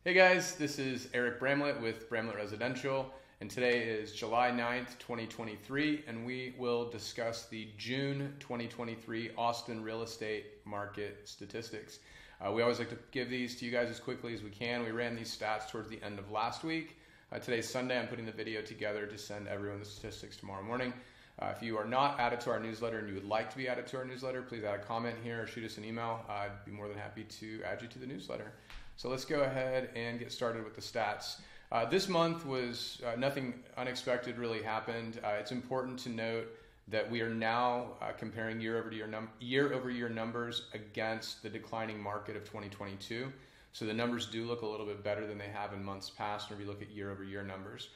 Hey guys, this is Eric Bramlett with Bramlett Residential, and today is July 9th, 2023, and we will discuss the June 2023 Austin real estate market statistics. We always like to give these to you guys as quickly as we can. We ran these stats towards the end of last week. Today's Sunday. I'm putting the video together to send everyone the statistics tomorrow morning. If you are not added to our newsletter and you would like to be added to our newsletter, please add a comment here or shoot us an email. I'd be more than happy to add you to the newsletter. So let's go ahead and get started with the stats. This month was nothing unexpected really happened. It's important to note that we are now comparing year-over-year numbers against the declining market of 2022. So the numbers do look a little bit better than they have in months past when we look at year-over-year numbers.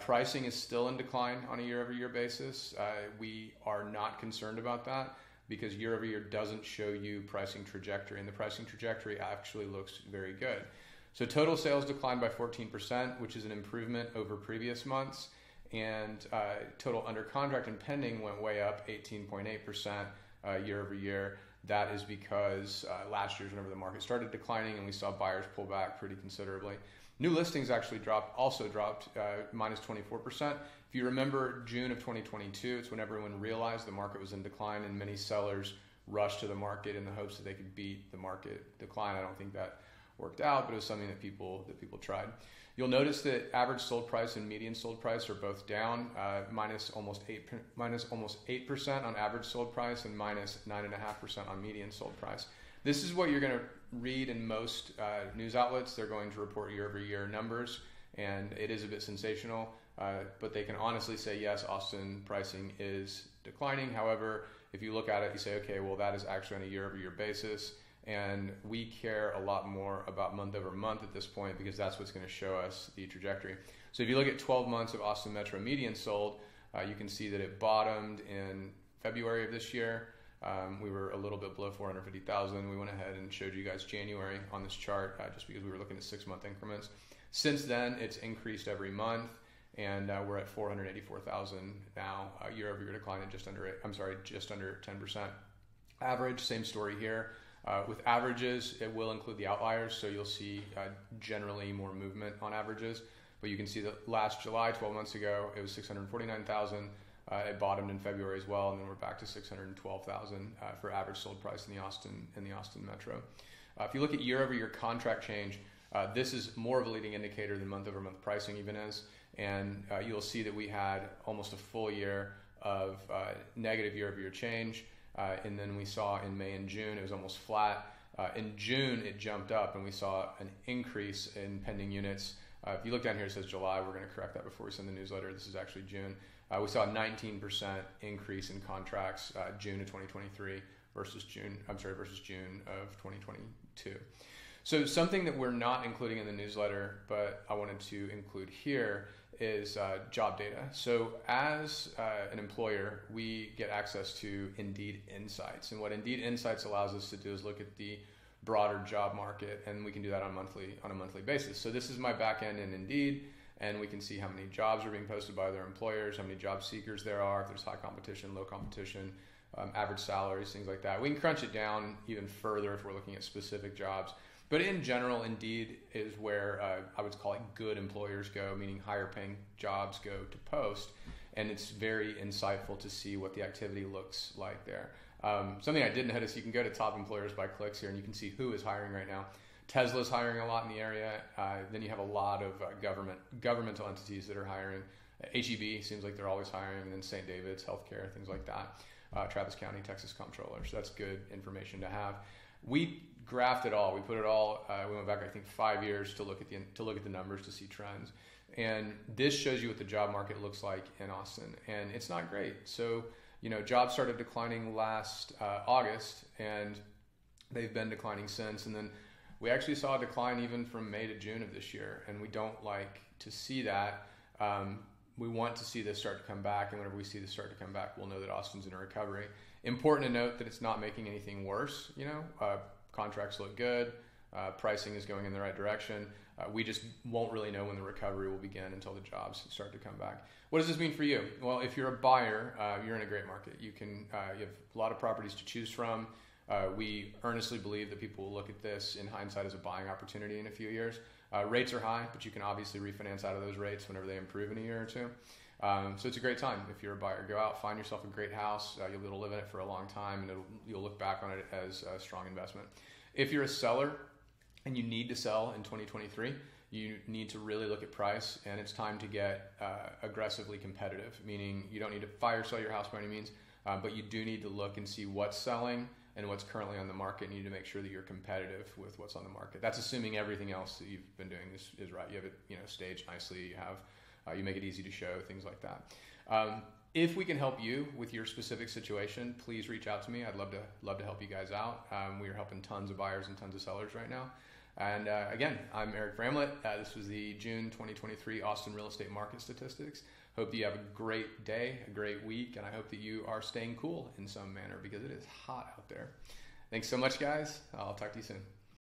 Pricing is still in decline on a year-over-year basis. We are not concerned about that, because year over year doesn't show you pricing trajectory, and the pricing trajectory actually looks very good. So total sales declined by 14%, which is an improvement over previous months, and total under contract and pending went way up 18.8% year over year. That is because last year's whenever the market started declining and we saw buyers pull back pretty considerably. New listings actually also dropped minus 24%. If you remember June of 2022, it's when everyone realized the market was in decline and many sellers rushed to the market in the hopes that they could beat the market decline. I don't think that worked out, but it was something that people tried. You'll notice that average sold price and median sold price are both down, minus almost 8% on average sold price and minus 9.5% on median sold price. This is what you're going to read in most news outlets. They're going to report year-over-year numbers, and it is a bit sensational, but they can honestly say, yes, Austin pricing is declining. However, if you look at it, you say, okay, well, that is actually on a year-over-year basis, and we care a lot more about month-over-month at this point because that's what's going to show us the trajectory. So if you look at 12 months of Austin Metro median sold, you can see that it bottomed in February of this year. We were a little bit below 450,000. We went ahead and showed you guys January on this chart just because we were looking at 6-month increments. Since then, it's increased every month, and we're at 484,000 now. Year-over-year decline at just under 10%. Average, same story here. With averages, it will include the outliers, so you'll see generally more movement on averages. But you can see that last July, 12 months ago, it was 649,000. It bottomed in February as well, and then we're back to 612,000 for average sold price in the Austin Metro. If you look at year-over-year contract change, this is more of a leading indicator than month-over-month pricing even is, and you'll see that we had almost a full year of negative year-over-year change, and then we saw in May and June it was almost flat. In June it jumped up, and we saw an increase in pending units. If you look down here, it says July. We're going to correct that before we send the newsletter. This is actually June. We saw a 19% increase in contracts June of 2023 versus June of 2022. So something that we're not including in the newsletter, but I wanted to include here, is job data. So as an employer, we get access to Indeed Insights. And what Indeed Insights allows us to do is look at the broader job market, and we can do that on a monthly basis. So this is my back end in Indeed, and we can see how many jobs are being posted by their employers, how many job seekers there are, if there's high competition, low competition, average salaries, things like that. We can crunch it down even further if we're looking at specific jobs. But in general, Indeed is where I would call it good employers go, meaning higher paying jobs go to post. And it's very insightful to see what the activity looks like there. Something I did notice, you can go to top employers by clicks here, and you can see who is hiring right now. Tesla's hiring a lot in the area. Then you have a lot of governmental entities that are hiring. HEB seems like they're always hiring, and then St. David's, healthcare, things like that. Travis County, Texas Comptroller. So that's good information to have. We graphed it all. We put it all. We went back, I think, 5 years to look at the numbers to see trends. And this shows you what the job market looks like in Austin, and it's not great. So jobs started declining last August, and they've been declining since. And then we actually saw a decline even from May to June of this year, and we don't like to see that. We want to see this start to come back, and whenever we see this start to come back, we'll know that Austin's in a recovery. Important to note that it's not making anything worse. Contracts look good, pricing is going in the right direction. We just won't really know when the recovery will begin until the jobs start to come back. What does this mean for you? Well, if you're a buyer, you're in a great market. You have a lot of properties to choose from. We earnestly believe that people will look at this in hindsight as a buying opportunity in a few years. Rates are high, but you can obviously refinance out of those rates whenever they improve in a year or two. So it's a great time if you're a buyer. Go out, find yourself a great house. You'll be able to live in it for a long time, and you'll look back on it as a strong investment. If you're a seller and you need to sell in 2023, you need to really look at price, and it's time to get aggressively competitive, meaning you don't need to fire sell your house by any means, but you do need to look and see what's selling and what's currently on the market. You need to make sure that you're competitive with what's on the market. That's assuming everything else that you've been doing is right. You have it, staged nicely. You have you make it easy to show, things like that. If we can help you with your specific situation, please reach out to me. I'd love to help you guys out. We are helping tons of buyers and tons of sellers right now. And again, I'm Eric Bramlett. This was the June 2023 Austin real estate market statistics. Hope that you have a great day, a great week, and I hope that you are staying cool in some manner because it is hot out there. Thanks so much, guys. I'll talk to you soon.